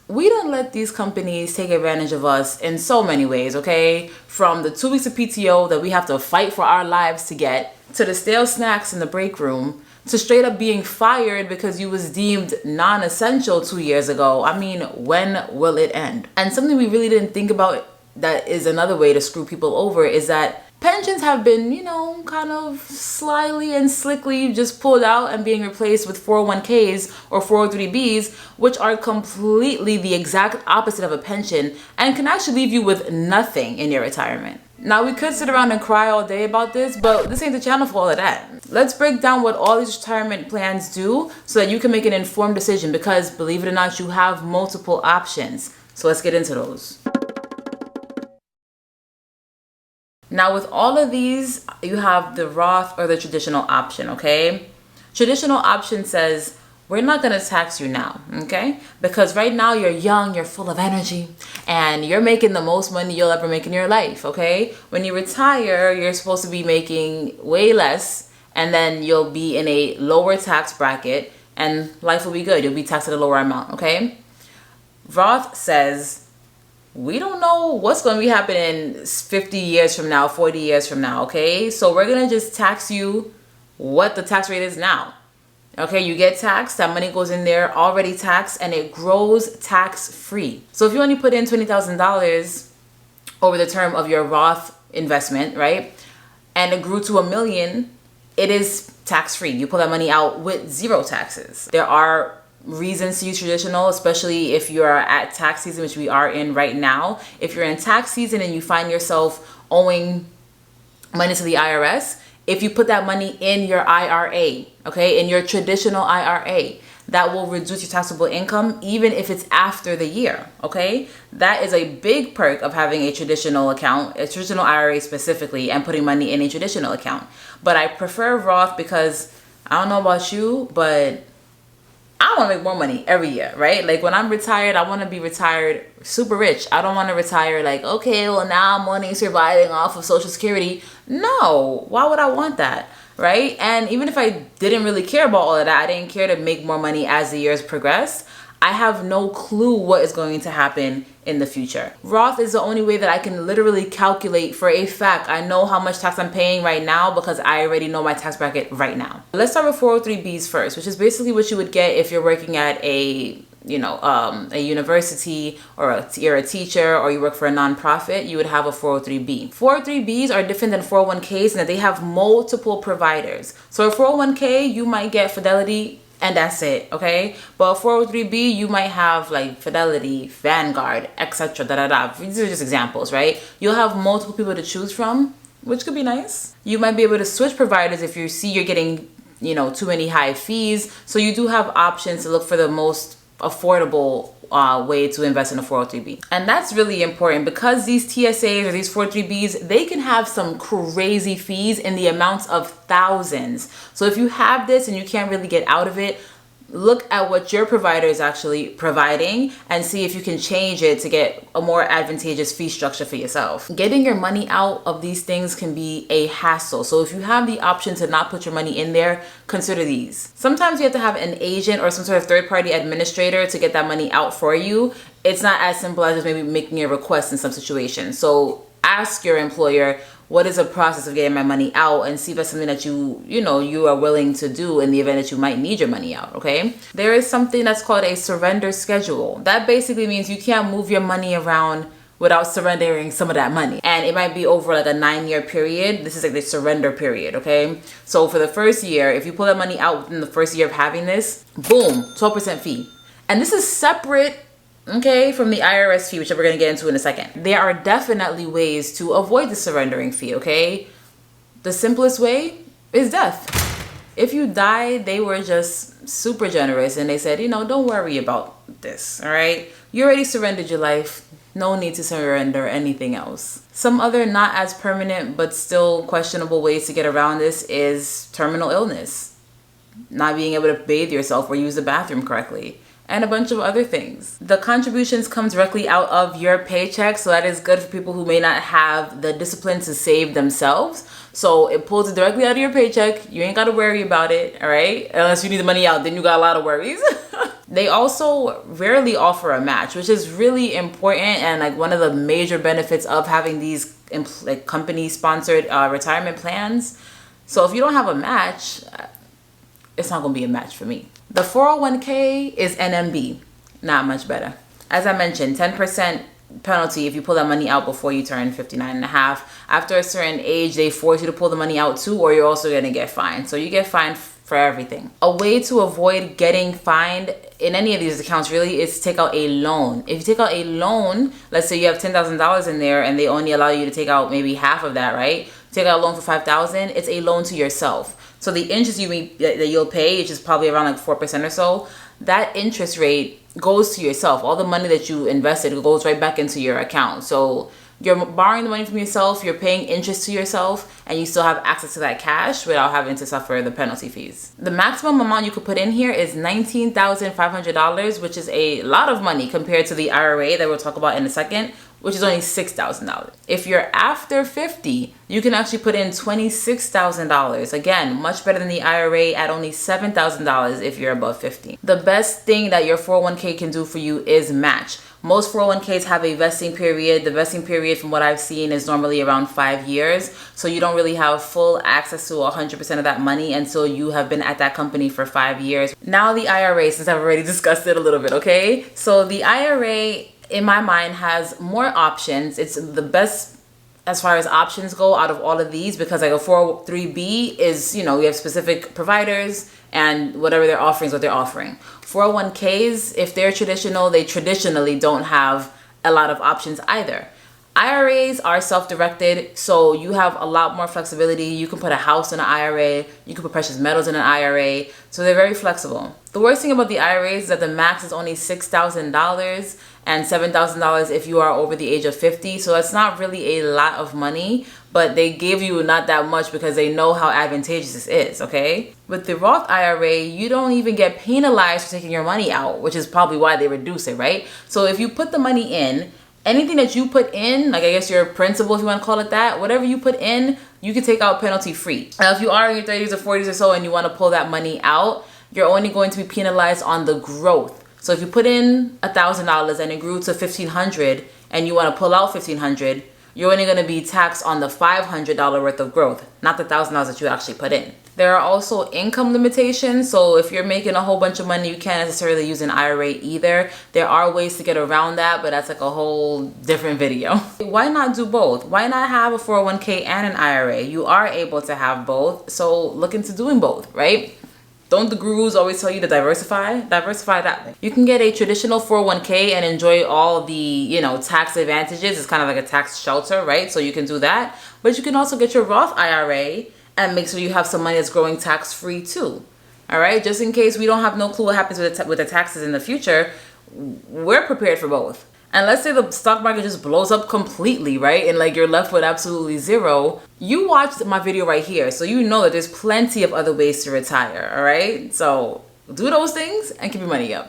we don't let these companies take advantage of us in so many ways, okay? From the 2 weeks of PTO that we have to fight for our lives to get, to the stale snacks in the break room, to straight up being fired because you was deemed non-essential 2 years ago. I mean, when will it end? And something we really didn't think about that is another way to screw people over is that pensions have been, kind of slyly and slickly just pulled out and being replaced with 401ks or 403bs, which are completely the exact opposite of a pension and can actually leave you with nothing in your retirement. Now, we could sit around and cry all day about this, but this ain't the channel for all of that. Let's break down what all these retirement plans do so that you can make an informed decision, because believe it or not, you have multiple options. So let's get into those. Now, with all of these, you have the Roth or the traditional option, okay? Traditional option says, we're not going to tax you now, okay? Because right now you're young, you're full of energy, and you're making the most money you'll ever make in your life, okay? When you retire, you're supposed to be making way less, and then you'll be in a lower tax bracket, and life will be good. You'll be taxed at a lower amount, okay? Roth says, we don't know what's going to be happening 50 years from now, 40 years from now, okay? So we're going to just tax you what the tax rate is now. Okay, you get taxed, that money goes in there already taxed, and it grows tax-free. So if you only put in $20,000 over the term of your Roth investment, right, and it grew to $1 million, it is tax-free. You pull that money out with zero taxes. There are reasons to use traditional, especially if you are at tax season, which we are in right now. If you're in tax season and you find yourself owing money to the IRS, if you put that money in your IRA, okay, in your traditional IRA, that will reduce your taxable income even if it's after the year, okay? That is a big perk of having a traditional account, a traditional IRA specifically, and putting money in a traditional account. But I prefer Roth because, I don't know about you, but I want to make more money every year, right? Like when I'm retired, I want to be retired super rich. I don't want to retire like, okay, well now I'm only surviving off of Social Security. No, why would I want that, right? And even if I didn't really care about all of that, I didn't care to make more money as the years progress, I have no clue what is going to happen in the future. Roth is the only way that I can literally calculate for a fact. I know how much tax I'm paying right now because I already know my tax bracket right now. Let's start with 403bs first, which is basically what you would get if you're working at a university, or you're a teacher, or you work for a nonprofit. You would have a 403b. 403bs are different than 401ks in that they have multiple providers. So a 401k, you might get Fidelity, and that's it, okay? But 403b, you might have like Fidelity, Vanguard, etc. These are just examples, right? You'll have multiple people to choose from, which could be nice. You might be able to switch providers if you see you're getting, too many high fees. So you do have options to look for the most affordable way to invest in a 403b. And that's really important because these TSAs or these 403bs, they can have some crazy fees in the amounts of thousands. So if you have this and you can't really get out of it, look at what your provider is actually providing and see if you can change it to get a more advantageous fee structure for yourself. Getting your money out of these things can be a hassle. So if you have the option to not put your money in there, consider these. Sometimes you have to have an agent or some sort of third-party administrator to get that money out for you. It's not as simple as just maybe making a request in some situations. So ask your employer, what is the process of getting my money out, and see if that's something that you are willing to do in the event that you might need your money out, okay? There is something that's called a surrender schedule. That basically means you can't move your money around without surrendering some of that money. And it might be over like a 9-year period. This is like the surrender period, okay? So for the first year, if you pull that money out within the first year of having this, boom, 12% fee. And this is separate, okay, from the IRS fee, which we're going to get into in a second. There are definitely ways to avoid the surrendering fee, okay? The simplest way is death. If you die, they were just super generous and they said, don't worry about this, all right? You already surrendered your life. No need to surrender anything else. Some other not as permanent but still questionable ways to get around this is terminal illness. Not being able to bathe yourself or use the bathroom correctly. and a bunch of other things. The contributions come directly out of your paycheck, so that is good for people who may not have the discipline to save themselves. So it pulls it directly out of your paycheck. You ain't got to worry about it, all right? Unless you need the money out, then you got a lot of worries. They also rarely offer a match, which is really important, and like one of the major benefits of having these like company-sponsored retirement plans. So if you don't have a match, it's not going to be a match for me. The 401k is NMB, not much better. As I mentioned, 10% penalty if you pull that money out before you turn 59 and a half. After a certain age, they force you to pull the money out too, or you're also going to get fined. So you get fined for everything. A way to avoid getting fined in any of these accounts really is to take out a loan. If you take out a loan, let's say you have $10,000 in there and they only allow you to take out maybe half of that, right? Take out a loan for $5,000, it's a loan to yourself. So the interest that you'll pay, which is probably around like 4% or so, that interest rate goes to yourself. All the money that you invested goes right back into your account. So you're borrowing the money from yourself, you're paying interest to yourself, and you still have access to that cash without having to suffer the penalty fees. The maximum amount you could put in here is $19,500, which is a lot of money compared to the IRA that we'll talk about in a second, which is only $6,000. If you're after 50, you can actually put in $26,000. Again, much better than the IRA at only $7,000 if you're above 50. The best thing that your 401k can do for you is match. Most 401ks have a vesting period. The vesting period, from what I've seen, is normally around 5 years. So you don't really have full access to 100% of that money until you have been at that company for 5 years. Now the IRA, since I've already discussed it a little bit, okay? So the IRA, in my mind, has more options. It's the best as far as options go out of all of these, because like a 403b is, you know, we have specific providers and whatever they're offering is what they're offering. 401ks, if they're traditional, they traditionally don't have a lot of options either. IRAs are self-directed, so you have a lot more flexibility. You can put a house in an IRA, you can put precious metals in an IRA, so they're very flexible. The worst thing about the IRAs is that the max is only $6,000 and $7,000 if you are over the age of 50, so that's not really a lot of money, but they give you not that much because they know how advantageous this is, okay? With the Roth IRA, you don't even get penalized for taking your money out, which is probably why they reduce it, right? So if you put the money in, anything that you put in, like I guess your principal, if you want to call it that, whatever you put in, you can take out penalty free. Now, if you are in your 30s or 40s or so and you want to pull that money out, you're only going to be penalized on the growth. So if you put in $1,000 and it grew to $1,500 and you want to pull out $1,500, you're only going to be taxed on the $500 worth of growth, not the $1,000 that you actually put in. There are also income limitations. So if you're making a whole bunch of money, you can't necessarily use an IRA either. There are ways to get around that, but that's like a whole different video. Why not do both? Why not have a 401k and an IRA? You are able to have both. So look into doing both, right? Don't the gurus always tell you to diversify? Diversify that way. You can get a traditional 401k and enjoy all the, you know, tax advantages. It's kind of like a tax shelter, right? So you can do that. But you can also get your Roth IRA and make sure you have some money that's growing tax-free too. All right? Just in case we don't have no clue what happens with the taxes in the future, we're prepared for both. And let's say the stock market just blows up completely, right? And like you're left with absolutely zero. You watched my video right here, so you know that there's plenty of other ways to retire, all right? So do those things and keep your money up.